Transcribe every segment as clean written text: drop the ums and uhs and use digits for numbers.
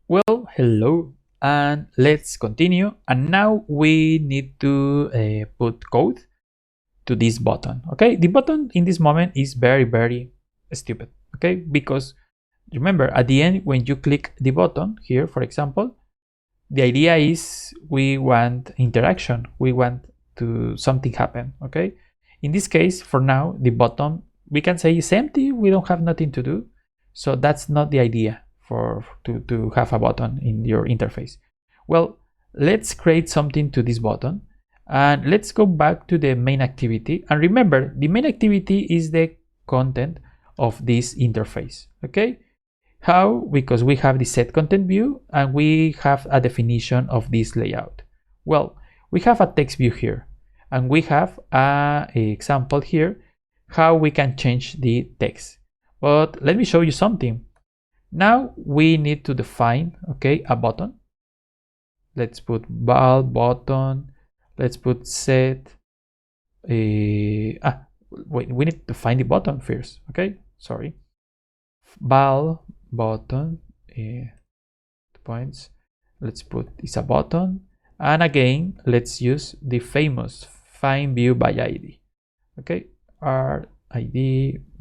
Well, hello, and let's continue. And now we need to put code to this button. Okay, the button in this moment is very stupid. Okay, because remember at the end when you click the button here, for example, the idea is we want interaction. We want to something happen. Okay, in this case, for now, the button we can say is empty. We don't have nothing to do. So that's not the idea to have a button in your interface. Well, let's create something to this button and let's go back to the main activity. And remember, the main activity is the content of this interface. Okay, how? Because we have the set content view and we have a definition of this layout. Well, we have a text view here and we have a example here how we can change the text. But let me show you something. Now we need to define, okay, a button. Let's put val button. Let's put set. Wait, we need to find the button first. Okay, sorry. Val button. 2 points. Let's put is a button. And again, let's use the famous find view by ID. Okay, rid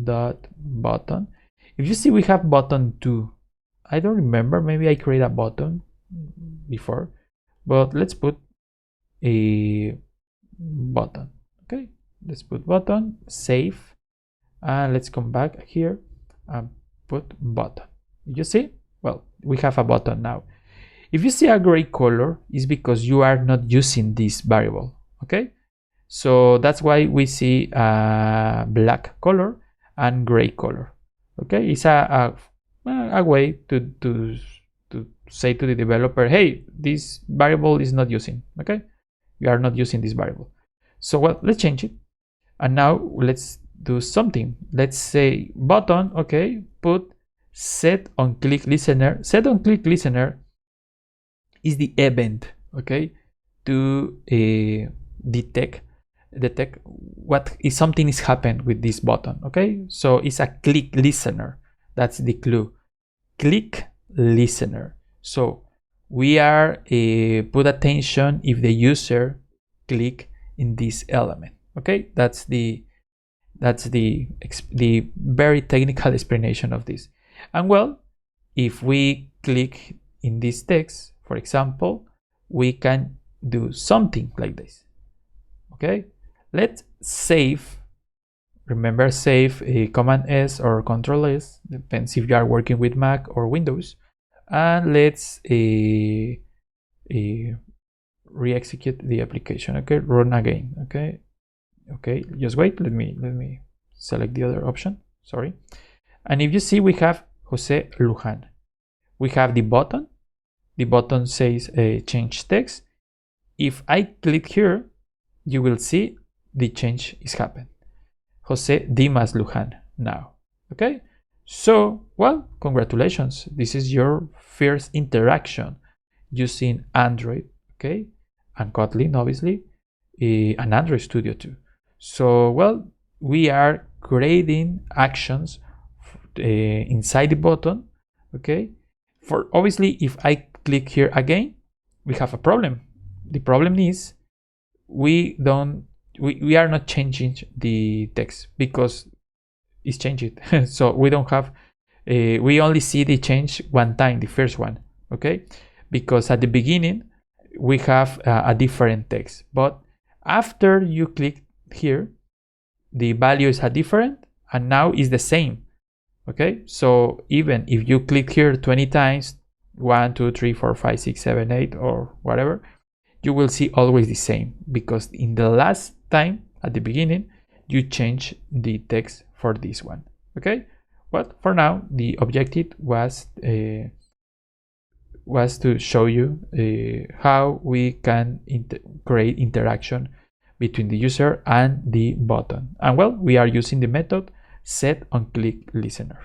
dot button. If you see, we have button 2. I don't remember, maybe I created a button before, but let's put a button. Okay, let's put button, save, and let's come back here and put button. You see? Well, we have a button now. If you see a gray color, it's because you are not using this variable. Okay, so that's why we see a black color and gray color. Okay, it's a way to say to the developer, hey, this variable is not using. Okay, we are not using this variable. So well, let's change it. And now let's do something. Let's say button. Okay, put set on click listener. Set on click listener is the event. Okay, to detect what is something is happened with this button. Okay, so it's a click listener. That's the clue. Click listener. So we are put attention if the user click in this element. Okay, that's the very technical explanation of this. And well, if we click in this text, for example, we can do something like this. Okay, let's save. Remember, save Command S or Control S, depends if you are working with Mac or Windows. And let's re-execute the application. Okay, run again. Okay, just wait. Let me select the other option. Sorry. And if you see, we have Jose Lujan. We have the button. The button says change text. If I click here, you will see the change is happened. Jose Dimas Lujan now. Okay, so well, congratulations, this is your first interaction using Android, okay, and Kotlin, obviously, and Android Studio too. So well, we are creating actions inside the button. Okay, for obviously if I click here again, we have a problem. The problem is we are not changing the text because it's changed. So we don't have we only see the change one time, the first one. Okay, because at the beginning we have a different text, but after you click here, the value is different and now is the same. Okay, so even if you click here 20 times, 1 2 3 4 5 6 7 8 or whatever, you will see always the same, because in the last time at the beginning you change the text for this one. Okay, but for now the objective was to show you how we can create interaction between the user and the button. And well, we are using the method set on click listener.